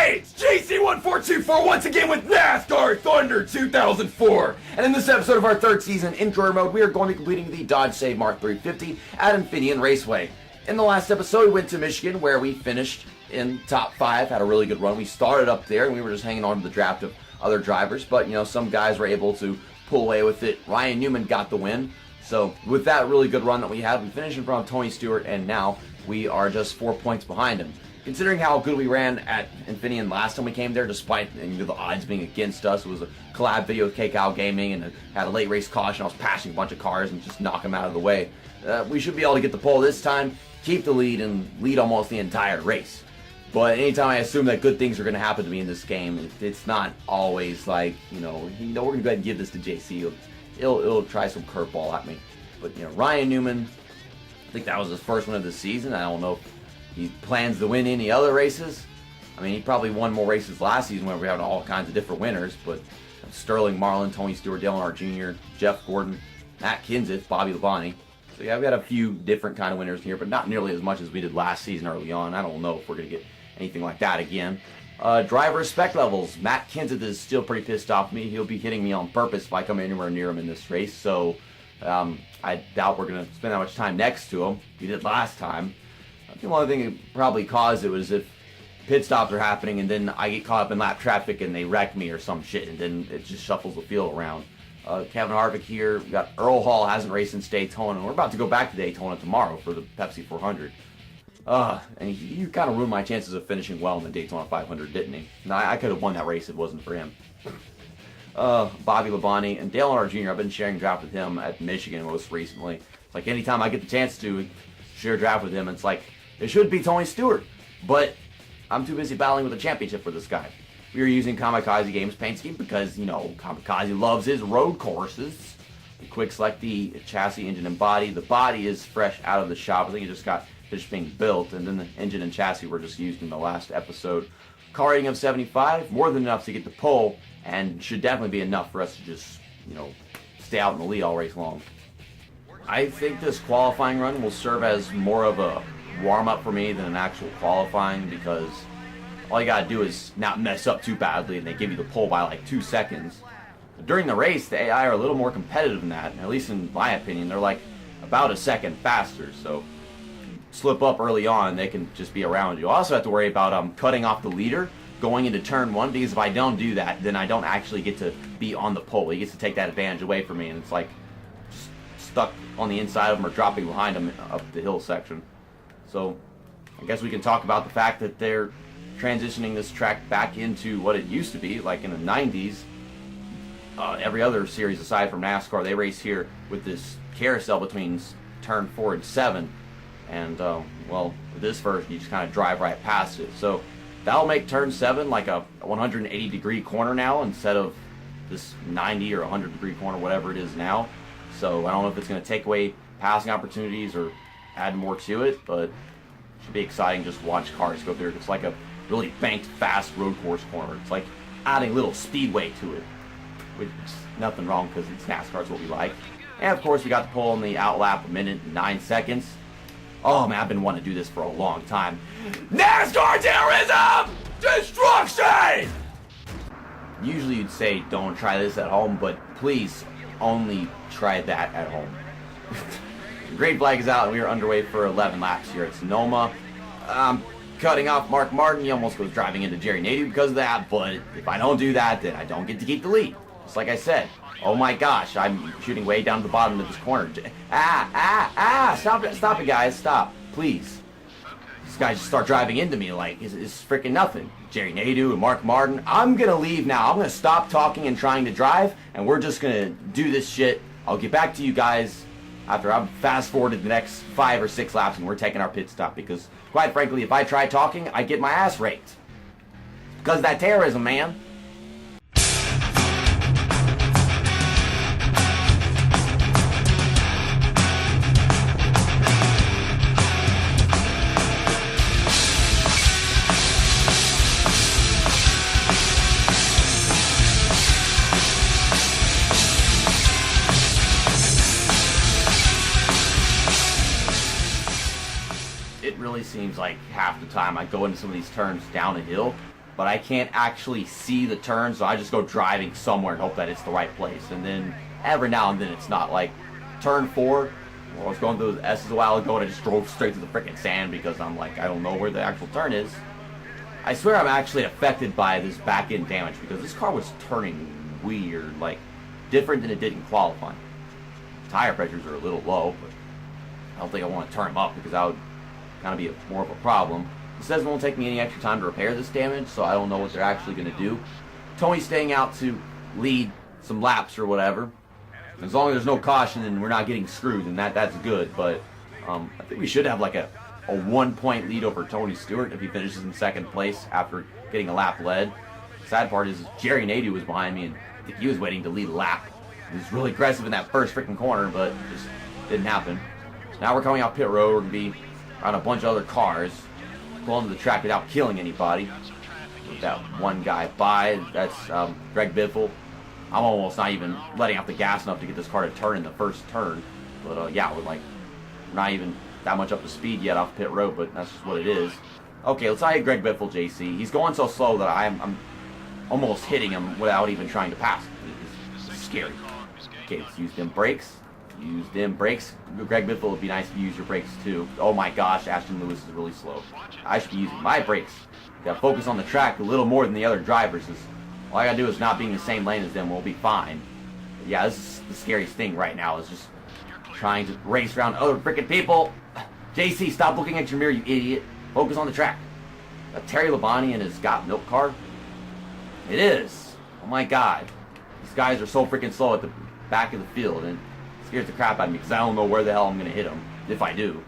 Hey, it's JC1424 once again with NASCAR Thunder 2004. And in this episode of our third season in career mode, we are going to be completing the Dodge Save Mark 350 at Infineon Raceway. In the last episode, we went to Michigan where we finished in top 5, had a really good run. We started up there and we were just hanging on to the draft of other drivers, but some guys were able to pull away with it. Ryan Newman got the win. So with that really good run that we had, we finished in front of Tony Stewart, and now we are just 4 points behind him. Considering how good we ran at Infineon last time we came there, despite the odds being against us, it was a collab video with KCal Gaming and it had a late race caution. I was passing a bunch of cars and just knock them out of the way. We should be able to get the pole this time, keep the lead, and lead almost the entire race. But anytime I assume that good things are going to happen to me in this game, it's not always like, we're going to go ahead and give this to JC. It'll try some curveball at me. But, Ryan Newman, I think that was his first win of the season. I don't know if he plans to win any other races. I mean, he probably won more races last season when we had all kinds of different winners, but Sterling Marlin, Tony Stewart, Dale Earnhardt Jr., Jeff Gordon, Matt Kenseth, Bobby Labonte. So yeah, we got a few different kind of winners here, but not nearly as much as we did last season early on. I don't know if we're going to get anything like that again. Driver respect levels. Matt Kenseth is still pretty pissed off at me. He'll be hitting me on purpose if I come anywhere near him in this race, so I doubt we're going to spend that much time next to him. We did last time. The only thing that probably caused it was if pit stops are happening and then I get caught up in lap traffic and they wreck me or some shit, and then it just shuffles the field around. Kevin Harvick here. We got Earl Hall, hasn't raced since Daytona, and we're about to go back to Daytona tomorrow for the Pepsi 400. And you kind of ruined my chances of finishing well in the Daytona 500, didn't he? Now, I could have won that race if it wasn't for him. Bobby Labonte and Dale Earnhardt Jr. I've been sharing draft with him at Michigan most recently. It's like anytime I get the chance to share draft with him, it's like it should be Tony Stewart, but I'm too busy battling with a championship for this guy. We are using Kamikaze Games paint scheme because, Kamikaze loves his road courses. We quick select the chassis, engine, and body. The body is fresh out of the shop. I think it just got finished being built, and then the engine and chassis were just used in the last episode. Car rating of 75, more than enough to get the pole, and should definitely be enough for us to just, stay out in the lead all race long. I think this qualifying run will serve as more of a warm-up for me than an actual qualifying, because all you gotta do is not mess up too badly and they give you the pole by like 2 seconds. During the race, the AI are a little more competitive than that, at least in my opinion. They're like about a second faster, so slip up early on, they can just be around you. I also have to worry about cutting off the leader going into turn 1, because if I don't do that, then I don't actually get to be on the pole. He gets to take that advantage away from me, and it's like stuck on the inside of him or dropping behind him up the hill section. So I guess we can talk about the fact that they're transitioning this track back into what it used to be, like in the 90s. Every other series aside from NASCAR, they race here with this carousel between turn 4 and 7. And, with this version, you just kind of drive right past it. So that'll make turn 7 like a 180-degree corner now instead of this 90 or 100-degree corner, whatever it is now. So I don't know if it's going to take away passing opportunities or add more to it, but it should be exciting just to watch cars go through. It's like a really banked, fast road course corner. It's like adding a little speedway to it, which is nothing wrong because it's NASCAR, it's what we like. And of course, we got the pole in the outlap, 1 minute and 9 seconds. Oh man, I've been wanting to do this for a long time. NASCAR terrorism! Destruction! Usually you'd say don't try this at home, but please only try that at home. The green flag is out and we are underway for 11 laps here at Sonoma. Cutting off Mark Martin. He almost goes driving into Jerry Nadeau because of that, but if I don't do that, then I don't get to keep the lead. Just like I said. Oh my gosh, I'm shooting way down to the bottom of this corner. Stop it guys, stop, please. These guys just start driving into me like it's freaking nothing. Jerry Nadeau and Mark Martin. I'm gonna leave now. I'm gonna stop talking and trying to drive, and we're just gonna do this shit. I'll get back to you guys after I've fast forwarded the next 5 or 6 laps and we're taking our pit stop, because quite frankly, if I try talking, I get my ass raked. Because of that terrorism, man. It really seems like half the time I go into some of these turns down a hill, but I can't actually see the turn, so I just go driving somewhere and hope that it's the right place. And then every now and then it's not. Like turn 4, well, I was going through the S's a while ago and I just drove straight to the freaking sand because I'm like, I don't know where the actual turn is. I swear I'm actually affected by this back end damage because this car was turning weird, like different than it did in qualifying. Tire pressures are a little low, but I don't think I want to turn them up because that would kind of be more of a problem. It says it won't take me any extra time to repair this damage, so I don't know what they're actually going to do. Tony's staying out to lead some laps or whatever. As long as there's no caution and we're not getting screwed, then that's good. But I think we should have like a 1-point lead over Tony Stewart if he finishes in second place after getting a lap led. The sad part is Jerry Nadeau was behind me, and I think he was waiting to lead a lap. He was really aggressive in that first freaking corner, but it just didn't happen. So now we're coming off pit road. We're going to be around a bunch of other cars, pulling to the track without killing anybody. With that one guy by, that's Greg Biffle. I'm almost not even letting out the gas enough to get this car to turn in the first turn. But yeah, we're not even that much up to speed yet off pit road, but that's just what it is. Okay, let's not hit Greg Biffle, JC. He's going so slow that I'm almost hitting him without even trying to pass him. It's scary. Okay, let's use them brakes. Use them brakes. Greg Biffle, would be nice to use your brakes too. Oh my gosh, Ashton Lewis is really slow. I should be using my brakes. Gotta focus on the track a little more than the other drivers. All I gotta do is not be in the same lane as them. We'll be fine. But yeah, this is the scariest thing right now, is just trying to race around other freaking people. JC, stop looking at your mirror, you idiot. Focus on the track. Terry Labonte and his got milk car. It is. Oh my god. These guys are so freaking slow at the back of the field, and it scares the crap out of me because I don't know where the hell I'm going to hit them, if I do.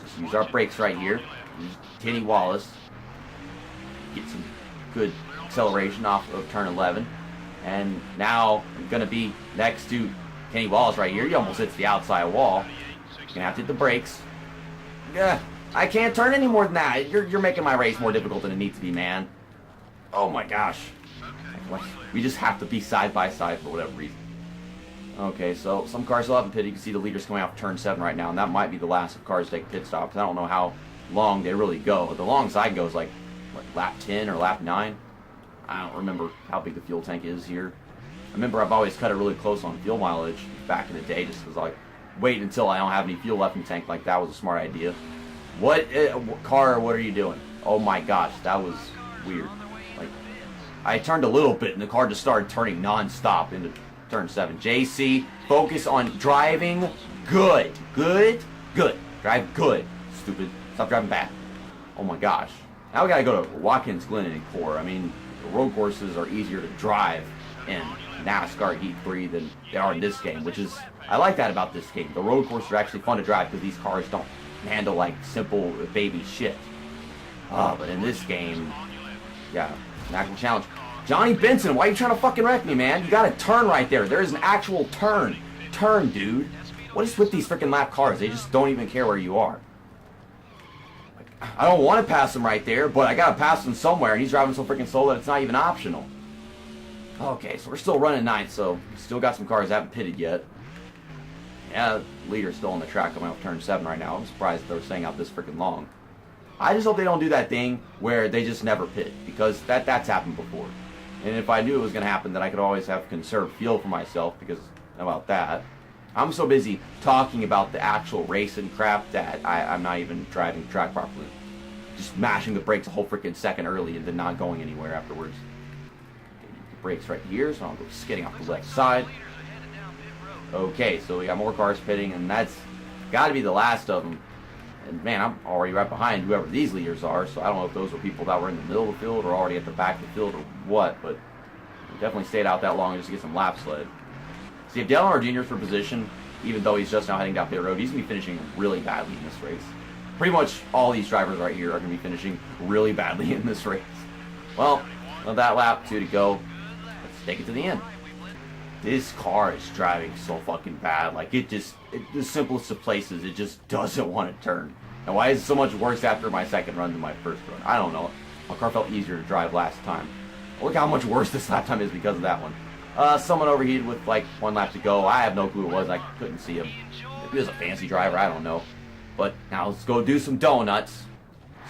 Just use our brakes right here. Use Kenny Wallace. Get some good acceleration off of turn 11. And now I'm going to be next to Kenny Wallace right here. He almost hits the outside wall. You're going to have to hit the brakes. Yeah, I can't turn any more than that. You're making my race more difficult than it needs to be, man. Oh my gosh. We just have to be side by side for whatever reason. Okay, so some cars still haven't pitted. You can see the leaders coming off turn 7 right now, and that might be the last of cars to take pit stops. I don't know how long they really go. The long side goes like, what, lap 10 or lap 9? I don't remember how big the fuel tank is here. I remember I've always cut it really close on fuel mileage back in the day, just because like, wait until I don't have any fuel left in the tank. Like, that was a smart idea. What car, what are you doing? Oh my gosh, that was weird. Like, I turned a little bit and the car just started turning non-stop into turn 7. JC, focus on driving good. Good? Good. Drive good. Stupid. Stop driving bad. Oh my gosh. Now we gotta go to Watkins Glen and Core. I mean, the road courses are easier to drive in NASCAR Heat 3 than they are in this game, which is, I like that about this game. The road courses are actually fun to drive because these cars don't handle like simple baby shit. But in this game, yeah, an actual challenge. Johnny Benson, why are you trying to fucking wreck me, man? You got a turn right there. There is an actual turn. Turn, dude. What is with these freaking lap cars? They just don't even care where you are. Like, I don't want to pass him right there, but I gotta pass him somewhere, and he's driving so freaking slow that it's not even optional. Okay, so we're still running 9th, so still got some cars that haven't pitted yet. Yeah, the leader's still on the track coming off turn 7 right now. I'm surprised they're staying out this freaking long. I just hope they don't do that thing where they just never pit, because that's happened before. And if I knew it was going to happen, then I could always have conserved fuel for myself, because about that. I'm so busy talking about the actual racing crap that I'm not even driving the track properly. Just mashing the brakes a whole freaking second early and then not going anywhere afterwards. The brakes right here, so I'll go skidding off the left side. Okay, so we got more cars pitting, and that's got to be the last of them. And man, I'm already right behind whoever these leaders are, so I don't know if those were people that were in the middle of the field or already at the back of the field or what, but we definitely stayed out that long just to get some laps led. See, if Dale Earnhardt Jr. is for position, even though he's just now heading down pit road, he's going to be finishing really badly in this race. Pretty much all these drivers right here are going to be finishing really badly in this race. Well, with that lap, 2 to go. Let's take it to the end. This car is driving so fucking bad. Like, the simplest of places, it just doesn't want to turn. And why is it so much worse after my second run than my first run? I don't know. My car felt easier to drive last time. Look how much worse this lap time is because of that one. Someone overheated with like 1 lap to go. I have no clue who it was. I couldn't see him. If he was a fancy driver, I don't know. But now let's go do some donuts.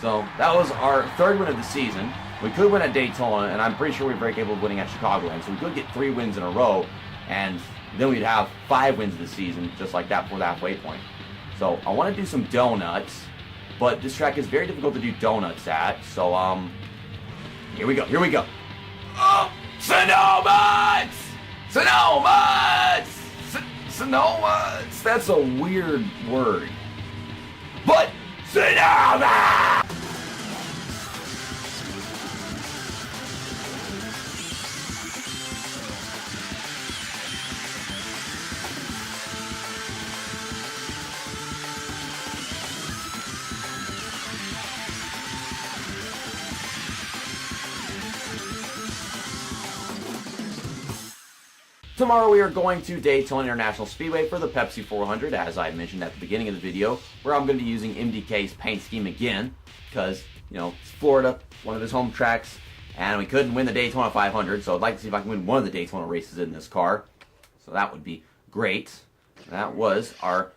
So that was our 3rd win of the season. We could win at Daytona, and I'm pretty sure we're very capable of winning at Chicagoland. So we could get 3 wins in a row, and then we'd have 5 wins this season, just like that before the halfway point. So I want to do some donuts, but this track is very difficult to do donuts at. So here we go. Oh, Sonomas! Sonomas! That's a weird word. But Sonoma! Tomorrow we are going to Daytona International Speedway for the Pepsi 400, as I mentioned at the beginning of the video, where I'm going to be using MDK's paint scheme again, because, you know, it's Florida, one of his home tracks, and we couldn't win the Daytona 500, so I'd like to see if I can win one of the Daytona races in this car. So that would be great. That was our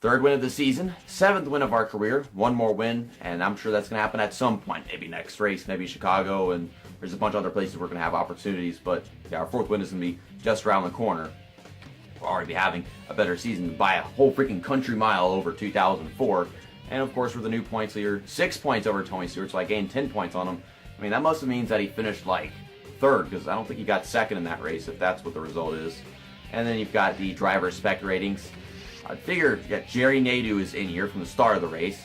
3rd win of the season, 7th win of our career, 1 more win, and I'm sure that's going to happen at some point, maybe next race, maybe Chicago, and there's a bunch of other places we're going to have opportunities, but yeah, our 4th win is going to be just around the corner. We'll already be having a better season by a whole freaking country mile over 2004, and of course with the new points here, 6 points over Tony Stewart, so I gained 10 points on him. I mean, that must have means that he finished like 3rd, because I don't think he got 2nd in that race, if that's what the result is. And then you've got the driver spec ratings. I figured Jerry Nadeau is in here from the start of the race.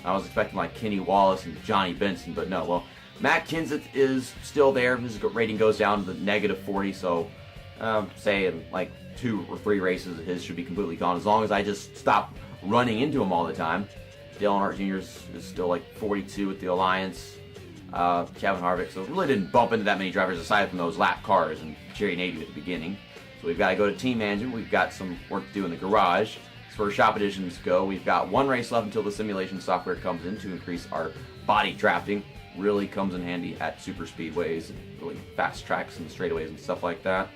I was expecting like Kenny Wallace and Johnny Benson, but no. Well, Matt Kenseth is still there. His rating goes down to the -40, so say in like 2 or 3 races, his should be completely gone, as long as I just stop running into him all the time. Dale Earnhardt Jr. is still like 42 with the Alliance. Kevin Harvick, so really didn't bump into that many drivers aside from those lap cars and Jerry Nadeau at the beginning. So we've got to go to team management. We've got some work to do in the garage. As far as shop editions go, we've got 1 race left until the simulation software comes in to increase our body drafting. Really comes in handy at super speedways and really fast tracks and straightaways and stuff like that.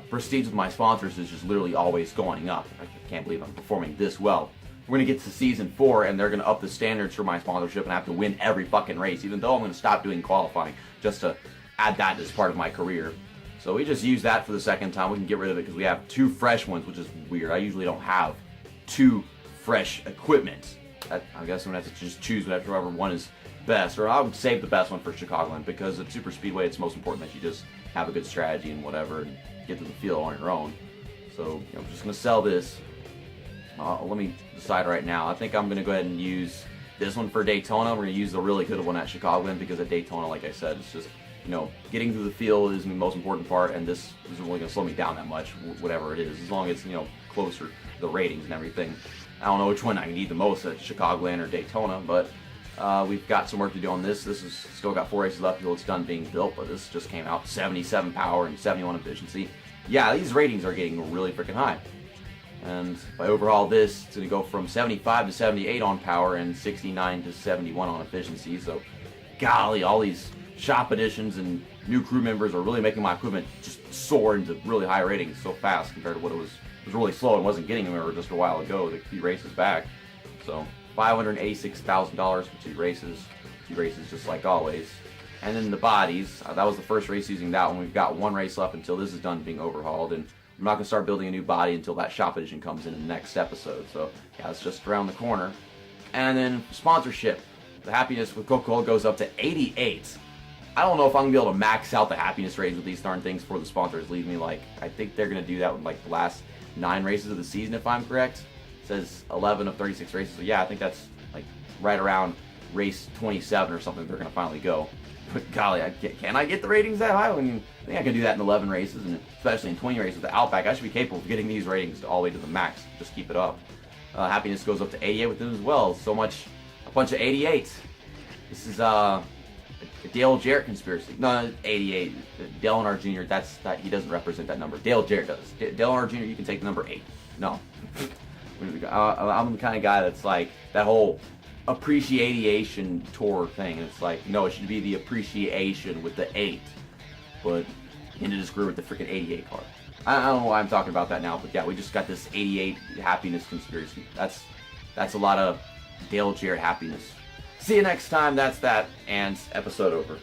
Prestige with my sponsors is just literally always going up. I can't believe I'm performing this well. We're going to get to season 4 and they're going to up the standards for my sponsorship and I have to win every fucking race, even though I'm going to stop doing qualifying just to add that as part of my career. So we just use that for the 2nd time. We can get rid of it because we have 2 fresh ones, which is weird. I usually don't have 2 fresh equipment. I guess I'm going to have to just choose whatever one is best, or I would save the best one for Chicagoland, because at Super Speedway it's most important that you just have a good strategy and whatever and get to the field on your own. So I'm just going to sell this. Let me decide right now. I think I'm going to go ahead and use this one for Daytona. We're going to use the really good one at Chicagoland, because at Daytona, like I said, it's just, getting through the field is the most important part, and this isn't really going to slow me down that much, whatever it is, as long as it's, closer to the ratings and everything. I don't know which one I need the most, at Chicagoland or Daytona, but we've got some work to do on this. This is still got 4 races left until it's done being built, but this just came out 77 power and 71 efficiency. Yeah, these ratings are getting really freaking high. And if I overhaul this, it's going to go from 75 to 78 on power and 69 to 71 on efficiency. So, golly, all these shop additions and new crew members are really making my equipment just soar into really high ratings so fast compared to what it was really slow and wasn't getting anywhere just a while ago, the few races back. So $586,000 for 2 races just like always. And then the bodies, that was the first race using that one. We've got 1 race left until this is done being overhauled, and I'm not going to start building a new body until that shop edition comes in the next episode. So yeah, it's just around the corner. And then sponsorship, the happiness with Coca-Cola goes up to 88. I don't know if I'm going to be able to max out the happiness ratings with these darn things before the sponsors leave me. Like, I think they're going to do that with like the last 9 races of the season, if I'm correct. It says 11 of 36 races. So yeah, I think that's like right around race 27 or something they're going to finally go. But golly, can I get the ratings that high? I mean, I think I can do that in 11 races, and especially in 20 races with the Outback. I should be capable of getting these ratings all the way to the max. Just keep it up. Happiness goes up to 88 with them as well. So much, a bunch of 88. This is a Dale Jarrett conspiracy. No, 88. Dale Earnhardt Jr. He doesn't represent that number. Dale Jarrett does. Dale Earnhardt Jr. You can take the number 8. No, I'm the kind of guy that's like that whole appreciation tour thing. It's like, no, it should be the appreciation with the 8, but ended his career with the freaking 88 car. I don't know why I'm talking about that now, but yeah, we just got this 88 happiness conspiracy. That's a lot of Dale Jarrett happiness. See you next time. That's that, and episode over.